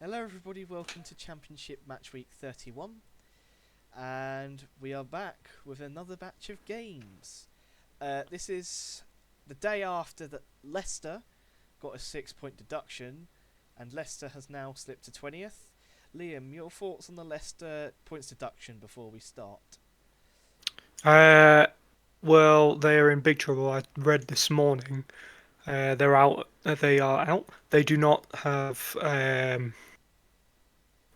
Hello, everybody. Welcome to Championship Matchweek 31, and we are back with another batch of games. This is the day after that Leicester got a 6 point deduction, and Leicester has now slipped to 20th. Liam, your thoughts on the Leicester points deduction before we start? Uh, well, they are in big trouble. I read this morning. They're out. They are out. They do not have.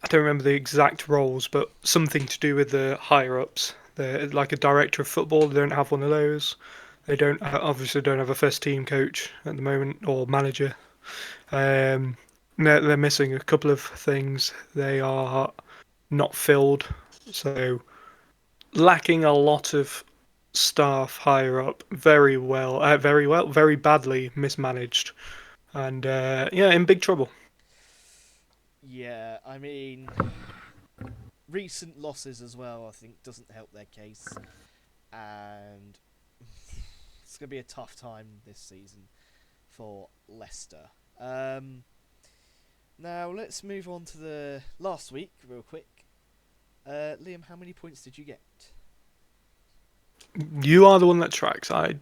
I don't remember the exact roles, but something to do with the higher ups. They're like a director of football. They don't have one of those. They don't obviously don't have a first team coach at the moment or manager. Um, they're missing a couple of things. They are not filled, so lacking a lot of staff higher up. Very badly mismanaged, and yeah, in big trouble. Yeah, I mean, recent losses as well, I think, doesn't help their case, and it's going to be a tough time this season for Leicester. Um, Now let's move on to the last week real quick. Liam, how many points did you get? You are the one that tracks. I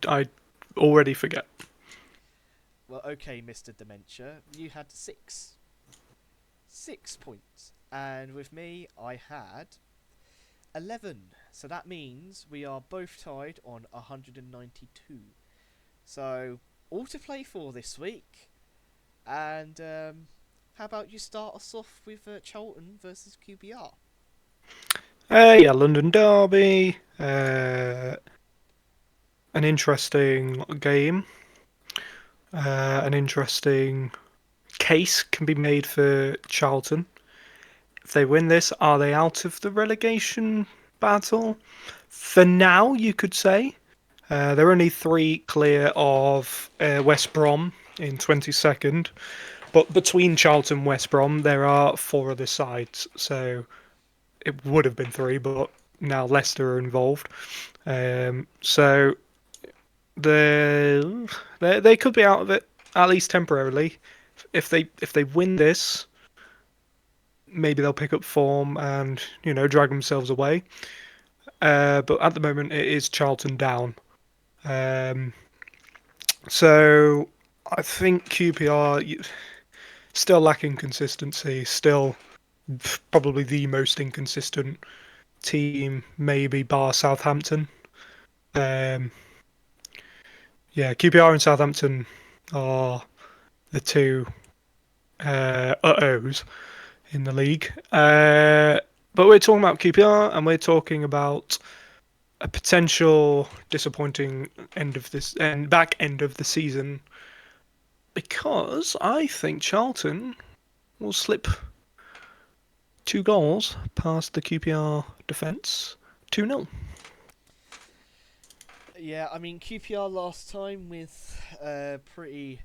already forget. Well, okay, Mr. Dementia, you had 6. 6 points. And with me, I had 11. So that means we are both tied on 192. So, all to play for this week. And how about you start us off with Charlton versus QPR? Yeah, London Derby. An interesting game. An interesting case can be made for Charlton. If they win this, are they out of the relegation battle? For now, you could say. They're only three clear of West Brom in 22nd. But between Charlton and West Brom, there are four other sides. So it would have been three, but now Leicester are involved. So they could be out of it at least temporarily. If they win this, maybe they'll pick up form and drag themselves away. But at the moment, it is Charlton down. Um, so I think QPR still lacking consistency. Still probably the most inconsistent team, maybe bar Southampton. Um, yeah, QPR and Southampton are the two uh-ohs in the league. But we're talking about QPR and we're talking about a potential disappointing end of this and back end of the season because I think Charlton will slip 2 goals past the QPR defence 2-0. Yeah, I mean QPR last time with a pretty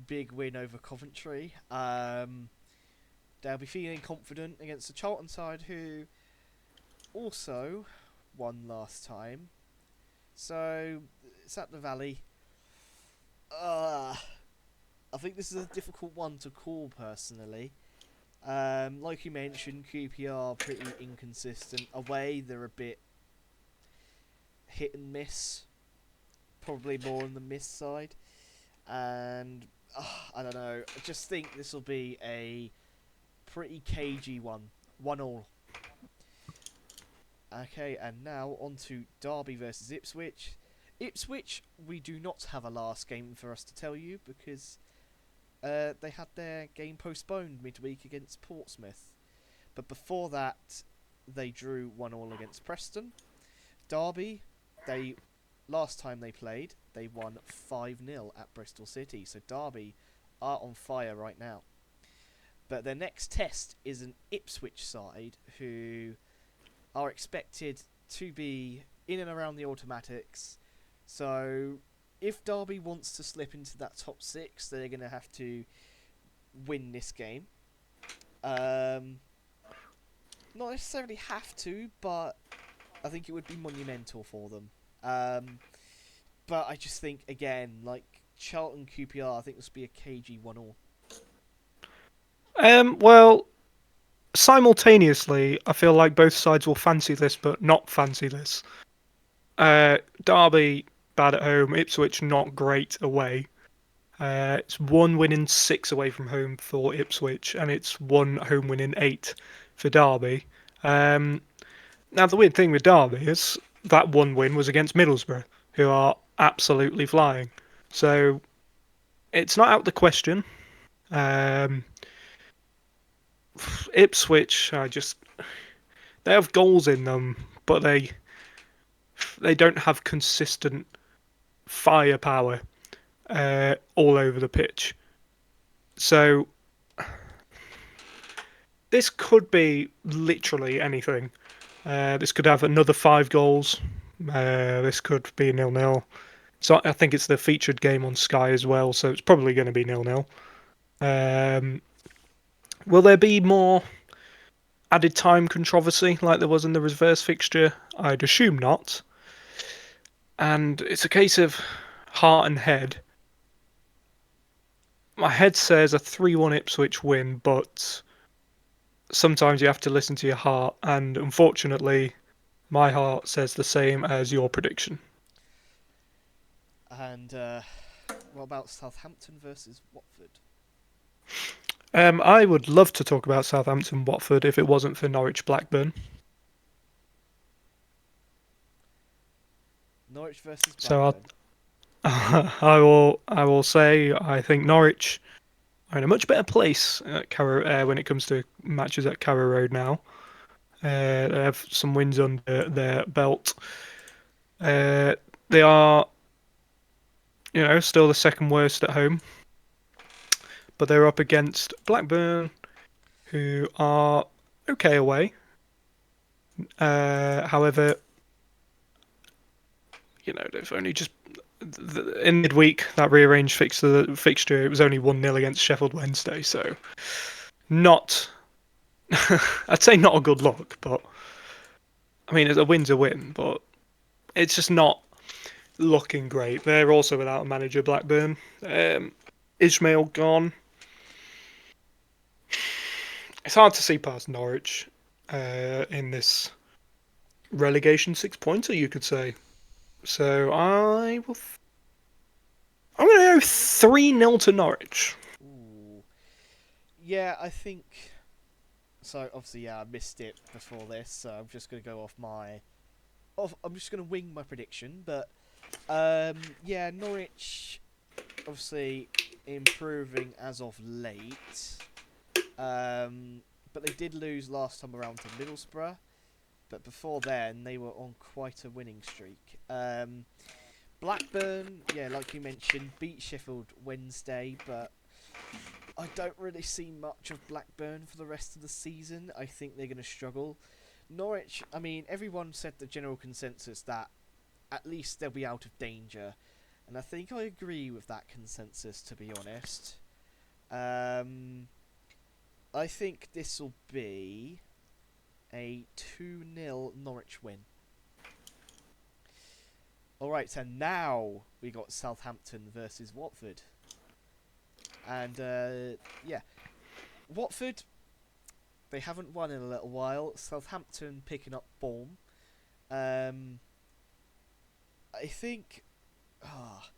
big win over Coventry. They'll be feeling confident against the Charlton side, who also won last time. So it's at the Valley. Uh, I think this is a difficult one to call personally. Like you mentioned, QPR pretty inconsistent. Away, they're a bit hit and miss. Probably more on the miss side. And I don't know. I just think this will be a pretty cagey one. 1-1. Okay, and now on to Derby versus Ipswich. Ipswich, we do not have a last game for us to tell you because they had their game postponed midweek against Portsmouth. But before that, they drew 1-1 against Preston. Derby, they last time they played, they won 5-0 at Bristol City. So Derby are on fire right now. But their next test is an Ipswich side who are expected to be in and around the automatics. So if Derby wants to slip into that top six, they're going to have to win this game. Um, Not necessarily have to, but I think it would be monumental for them. Um, but I just think, again, like Charlton QPR, I think this would be a cagey 1-1. Well, simultaneously, I feel like both sides will fancy this, but not fancy this. Derby bad at home, Ipswich not great away. It's one win in six away from home for Ipswich, and it's one home win in eight for Derby. Um, Now the weird thing with Derby is that one win was against Middlesbrough, who are absolutely flying. So it's not out the question. Um, Ipswich, they have goals in them, but they don't have consistent firepower all over the pitch. So this could be literally anything. This could have another 5 goals. This could be 0-0. So I think it's the featured game on Sky as well, so it's probably going to be 0-0. Will there be more added time controversy like there was in the reverse fixture? I'd assume not. And it's a case of heart and head. My head says a 3-1 Ipswich win, but sometimes you have to listen to your heart, and unfortunately, my heart says the same as your prediction. And what about Southampton versus Watford? I would love to talk about Southampton Watford if it wasn't for Norwich Blackburn. Norwich versus So Blackburn. I will say I think Norwich are in a much better place at when it comes to matches at Carrow Road now. They have some wins under their belt. They are, still the second worst at home, but they're up against Blackburn, who are okay away. However, they've only just in midweek that rearranged fixture. It was only 1-0 against Sheffield Wednesday, so not. I'd say not a good look, but I mean, a win's a win, but it's just not looking great. They're also without a manager, Blackburn. Ismail gone. It's hard to see past Norwich in this relegation 6-pointer, you could say. So I'm going to go 3-0 to Norwich. Ooh. Yeah, I think. So obviously, yeah, I missed it before this, so I'm just gonna go off my. I'm just gonna wing my prediction, but yeah, Norwich obviously improving as of late. But they did lose last time around to Middlesbrough. But before then, they were on quite a winning streak. Blackburn, yeah, like you mentioned, beat Sheffield Wednesday, but I don't really see much of Blackburn for the rest of the season. I think they're going to struggle. Norwich, I mean, everyone said the general consensus that at least they'll be out of danger. And I think I agree with that consensus, to be honest. I think this will be a 2-0 Norwich win. Alright, so now we got Southampton versus Watford. And, yeah. Watford, they haven't won in a little while. Southampton picking up form. I think... I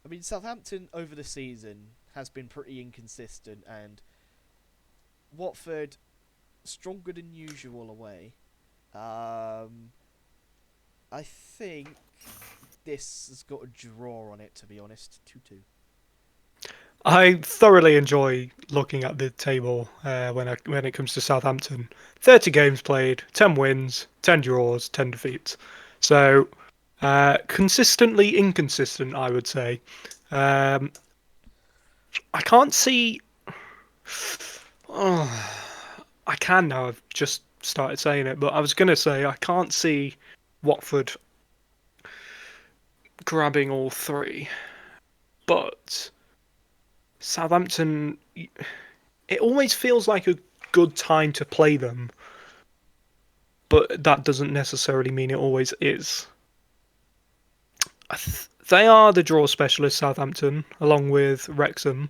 mean, Southampton over the season has been pretty inconsistent, and Watford stronger than usual away. I think this has got a draw on it, to be honest. 2-2. I thoroughly enjoy looking at the table when it comes to Southampton. 30 games played, 10 wins, 10 draws, 10 defeats. So consistently inconsistent, I would say. I can't see. Oh, I can now. I've just started saying it, but I was going to say I can't see Watford grabbing all three, but Southampton, it always feels like a good time to play them, but that doesn't necessarily mean it always is. They are the draw specialists, Southampton, along with Wrexham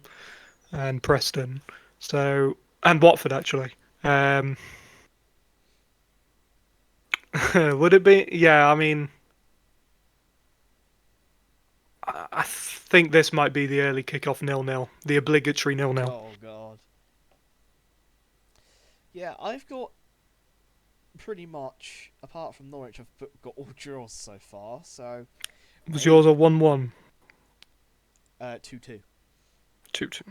and Preston, and Watford actually. Um, would it be? Yeah, I mean, I think this might be the early kickoff 0-0, the obligatory 0-0. Oh god. Yeah, I've got pretty much, apart from Norwich, I've got all draws so far. So Was yours a 1-1? 2-2. 2-2.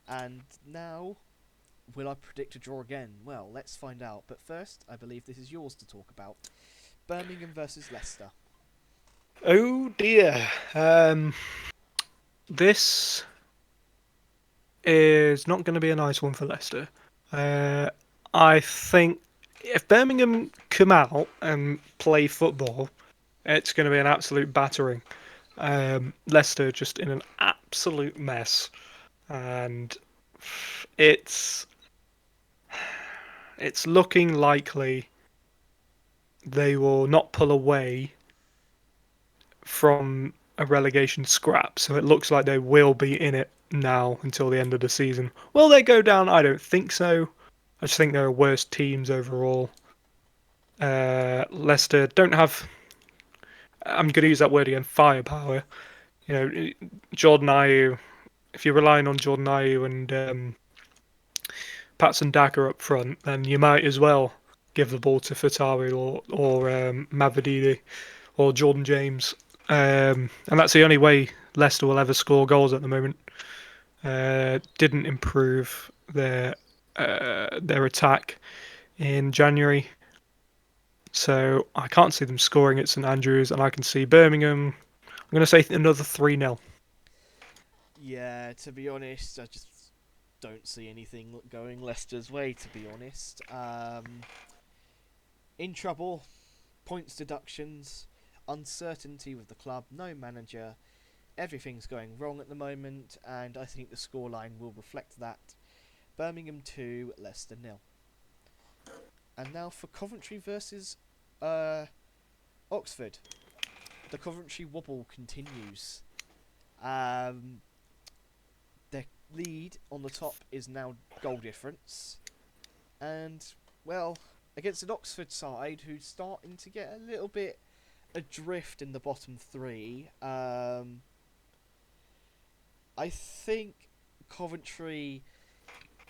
And now, will I predict a draw again? Well, let's find out. But first, I believe this is yours to talk about. Birmingham versus Leicester. Oh dear. This is not going to be a nice one for Leicester. Uh, I think if Birmingham come out and play football, it's going to be an absolute battering. Leicester just in an absolute mess, and it's it's looking likely they will not pull away from a relegation scrap. So it looks like they will be in it now until the end of the season. Will they go down? I don't think so. I just think they're worse teams overall. Leicester don't have. I'm going to use that word again. Firepower. You know, Jordan Ayew. If you're relying on Jordan Ayew and Patson Daka up front, then you might as well give the ball to Fatawi or Mavididi or Jordan James. And that's the only way Leicester will ever score goals at the moment. Didn't improve their attack in January, so I can't see them scoring at St Andrews, and I can see Birmingham. I'm going to say another 3-0. Yeah, to be honest, I just don't see anything going Leicester's way, to be honest. In trouble, points deductions, uncertainty with the club, no manager, everything's going wrong at the moment, and I think the scoreline will reflect that. Birmingham 2, Leicester 0. And now for Coventry versus Oxford. The Coventry wobble continues. Um, their lead on the top is now goal difference. And, well, against an Oxford side who's starting to get a little bit adrift in the bottom three, I think Coventry,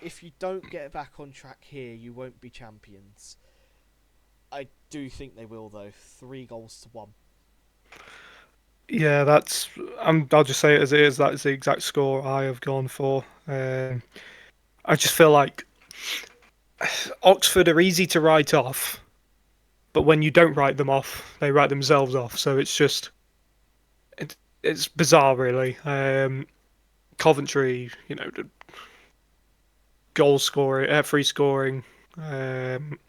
if you don't get back on track here, you won't be champions. I do think they will, though. 3-1. Yeah, that's. I'll just say it as it is. That is the exact score I have gone for. I just feel like Oxford are easy to write off, but when you don't write them off, they write themselves off. So it's just it's bizarre, really. Coventry, goal scoring, free scoring. Um,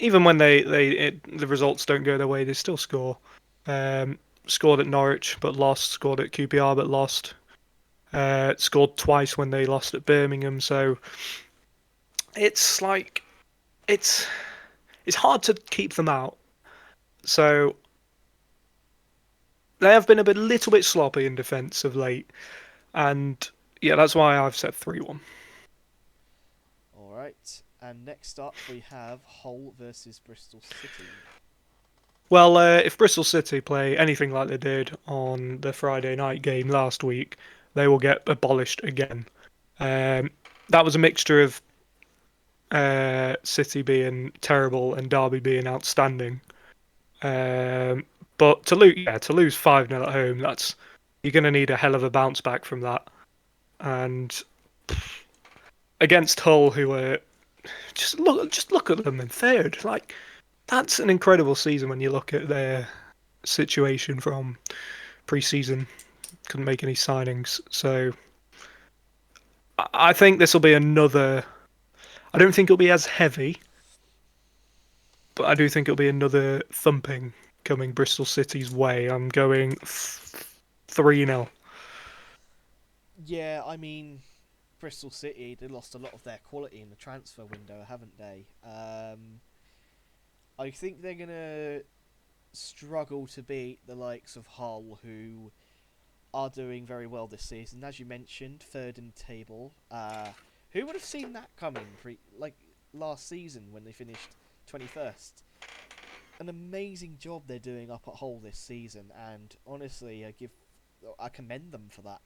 Even when the results don't go their way, they still score. Scored at Norwich but lost. Scored at QPR but lost. Scored twice when they lost at Birmingham. So it's like it's it's hard to keep them out. So they have been little bit sloppy in defence of late, and yeah, that's why I've said 3-1. Alright, and next up we have Hull versus Bristol City. Well, if Bristol City play anything like they did on the Friday night game last week, they will get abolished again. That was a mixture of City being terrible and Derby being outstanding. But to lose 5-0 at home, you're going to need a hell of a bounce back from that. And against Hull, who are just look at them in third, like that's an incredible season when you look at their situation from pre-season. Couldn't make any signings, so I think this will be another. I don't think it'll be as heavy, but I do think it'll be another thumping coming Bristol City's way. I'm going 3-0. Yeah, I mean, Bristol City, they lost a lot of their quality in the transfer window, haven't they? I think they're going to struggle to beat the likes of Hull, who are doing very well this season. As you mentioned, third in the table, Who would have seen that coming? Like last season when they finished 21st. An amazing job they're doing up at Hull this season, and honestly, I commend them for that.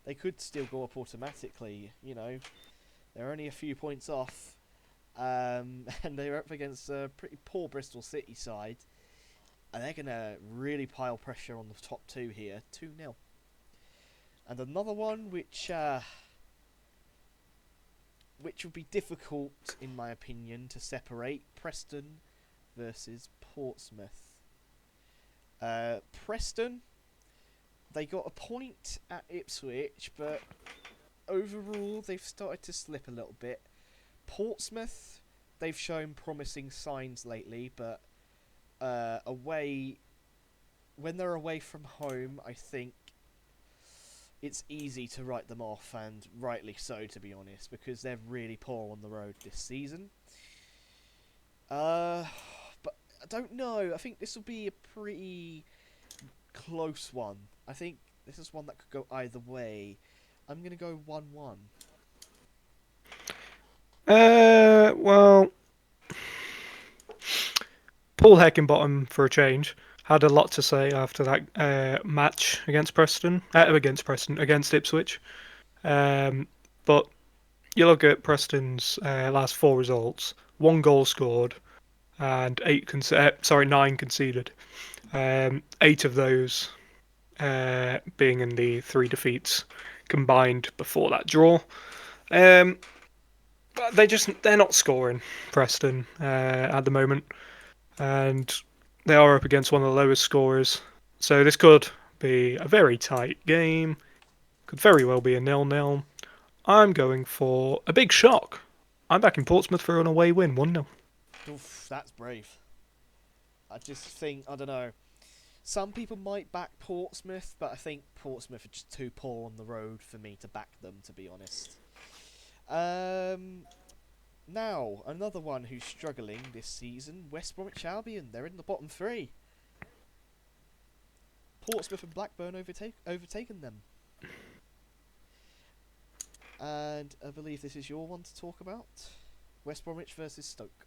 They could still go up automatically. They're only a few points off, and they're up against a pretty poor Bristol City side, and they're gonna really pile pressure on the top two here, 2-0. And another one which would be difficult in my opinion to separate: Preston versus Portsmouth. Preston, they got a point at Ipswich, but overall they've started to slip a little bit. Portsmouth, they've shown promising signs lately, but away when they're away from home, I think it's easy to write them off, and rightly so, to be honest, because they're really poor on the road this season. But I don't know. I think this will be a pretty close one. I think this is one that could go either way. I'm going to go 1-1. Well, Paul Heckingbottom, for a change, had a lot to say after that match against Ipswich. But you look at Preston's last four results: one goal scored and nine conceded. Eight of those being in the three defeats combined before that draw. But they're not scoring, Preston, at the moment, and they are up against one of the lowest scorers. So this could be a very tight game. Could very well be a 0-0. I'm going for a big shock. I'm backing Portsmouth for an away win, 1-0. Oof, that's brave. I just think, I don't know. Some people might back Portsmouth, but I think Portsmouth are just too poor on the road for me to back them, to be honest. Now, another one who's struggling this season, West Bromwich Albion. They're in the bottom three. Portsmouth and Blackburn overtaken them. And I believe this is your one to talk about. West Bromwich versus Stoke.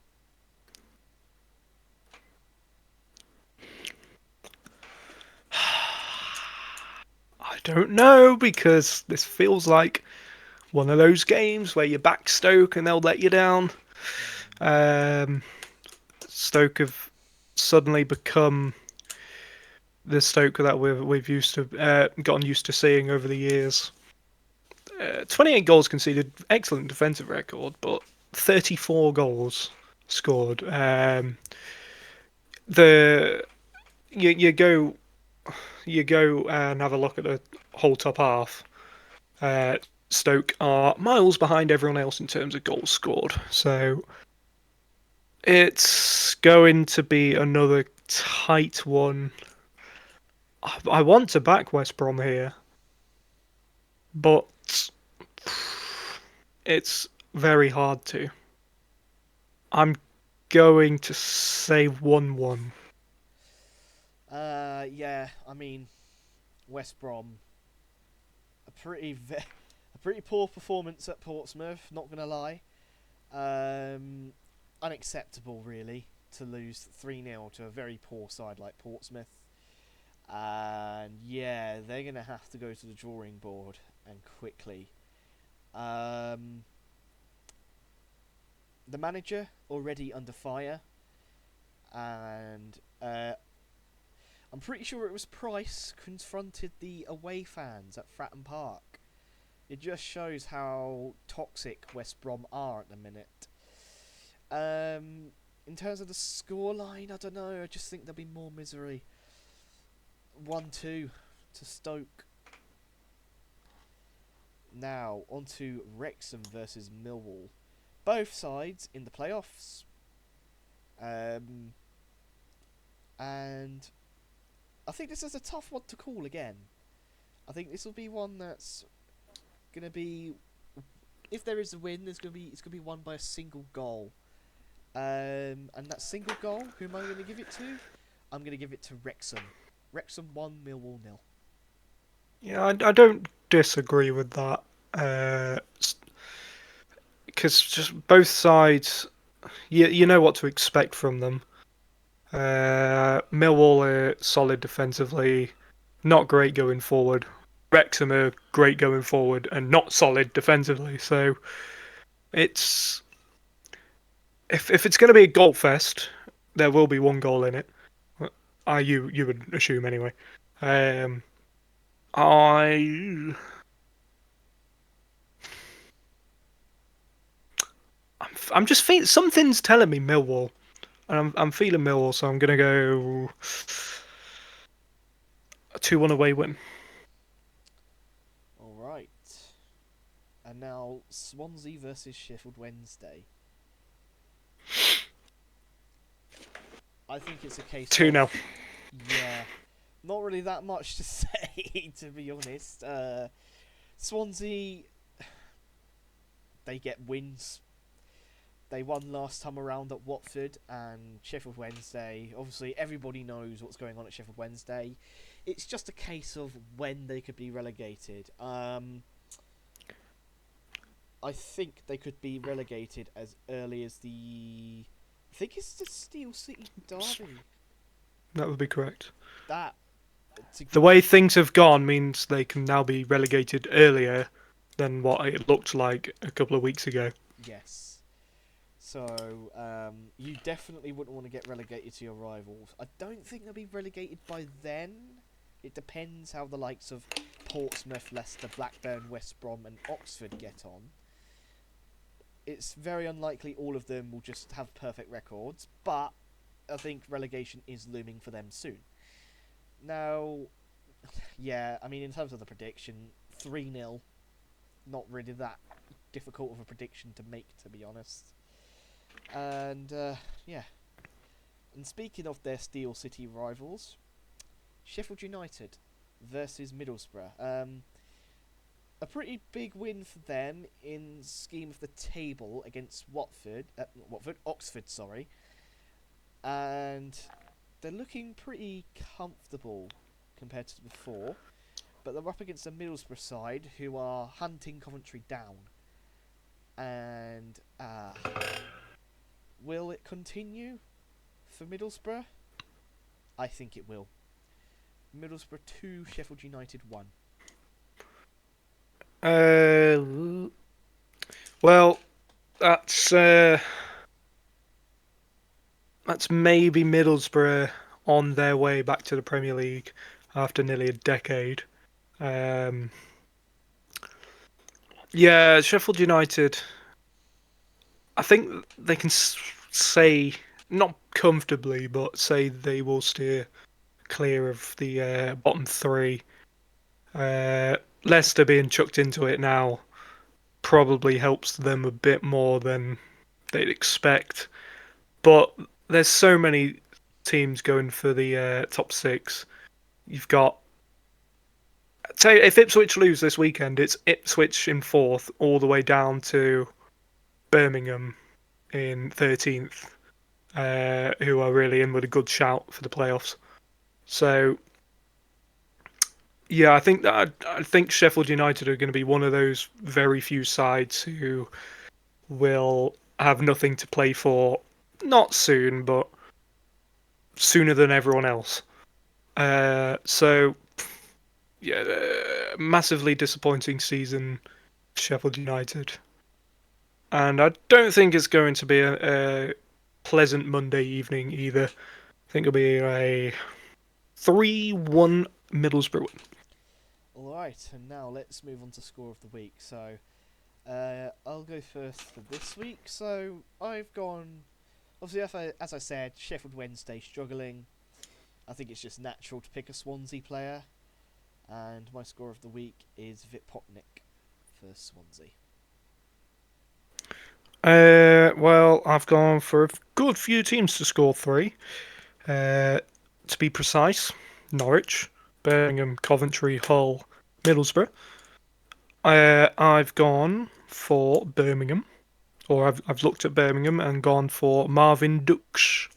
I don't know, because this feels like one of those games where you back Stoke and they'll let you down. Stoke have suddenly become the Stoke that we've gotten used to seeing over the years. 28 goals conceded, excellent defensive record, but 34 goals scored. The you go and have a look at the whole top half. Stoke are miles behind everyone else in terms of goals scored, so it's going to be another tight one. I want to back West Brom here, but it's very hard to. I'm going to say 1-1. Yeah, I mean, West Brom, a pretty poor performance at Portsmouth, not gonna lie. Unacceptable, really, to lose 3-0 to a very poor side like Portsmouth. And yeah, they're gonna have to go to the drawing board, and quickly. The manager already under fire, and I'm pretty sure it was Price confronted the away fans at Fratton Park. It just shows how toxic West Brom are at the minute. In terms of the scoreline, I don't know. I just think there'll be more misery. 1-2 to Stoke. Now, on to Wrexham versus Millwall. Both sides in the playoffs. And I think this is a tough one to call again. I think this will be one that's gonna be, if there is a win, it's gonna be won by a single goal. And that single goal, who am I gonna give it to? I'm gonna give it to Wrexham. Wrexham 1, Millwall 0. Yeah, I don't disagree with that. because just both sides, you know what to expect from them. Millwall are solid defensively, not great going forward. Wrexham are great going forward and not solid defensively. So it's if it's going to be a goal fest, there will be one goal in it. You would assume anyway. Um, I I'm just feeling something's telling me Millwall, and I'm feeling Millwall, so I'm gonna go a 2-1 away win. All right. And now Swansea versus Sheffield Wednesday. I think it's a case 2-0. of, yeah, not really that much to say, to be honest. Swansea, they get wins. They won last time around at Watford, and Sheffield Wednesday, obviously everybody knows what's going on at Sheffield Wednesday. It's just a case of when they could be relegated. I think they could be relegated as early as I think it's the Steel City Derby. That would be correct. That The way things have gone means they can now be relegated earlier than what it looked like a couple of weeks ago. Yes. So you definitely wouldn't want to get relegated to your rivals. I don't think they'll be relegated by then. It depends how the likes of Portsmouth, Leicester, Blackburn, West Brom, and Oxford get on. It's very unlikely all of them will just have perfect records, but I think relegation is looming for them soon. Now, yeah, I mean, in terms of the prediction, 3-0, not really that difficult of a prediction to make, to be honest. And, yeah. And speaking of their Steel City rivals, Sheffield United versus Middlesbrough. A pretty big win for them in scheme of the table against Oxford, sorry. And they're looking pretty comfortable compared to before. But they're up against a Middlesbrough side who are hunting Coventry down. And will it continue for Middlesbrough? I think it will. Middlesbrough 2, Sheffield United 1. Well, that's maybe Middlesbrough on their way back to the Premier League after nearly a decade. Yeah, Sheffield United. I think they can say not comfortably, but say they will steer clear of the bottom three. Leicester being chucked into it now probably helps them a bit more than they'd expect. But there's so many teams going for the top six. You've got, say, if Ipswich lose this weekend, it's Ipswich in fourth, all the way down to Birmingham in 13th, who are really in with a good shout for the playoffs. So, yeah, I think Sheffield United are going to be one of those very few sides who will have nothing to play for. Not soon, but sooner than everyone else. So, yeah, massively disappointing season, Sheffield United. And I don't think it's going to be a pleasant Monday evening either. I think it'll be a 3-1 Middlesbrough win. Alright, and now let's move on to score of the week. So, I'll go first for this week. So, I've gone, obviously, as I said, Sheffield Wednesday struggling. I think it's just natural to pick a Swansea player. And my score of the week is Vipotnik for Swansea. Well, I've gone for a good few teams to score 3. To be precise, Norwich, Birmingham, Coventry, Hull, Middlesbrough. I've gone for Birmingham, or I've looked at Birmingham and gone for Marvin Dukes.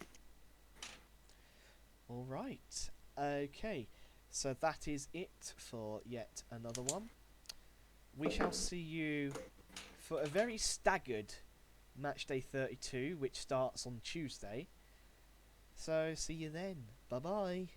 Alright, okay. So that is it for yet another one. We shall see you for a very staggered match day 32, which starts on Tuesday. So see you then. Bye bye.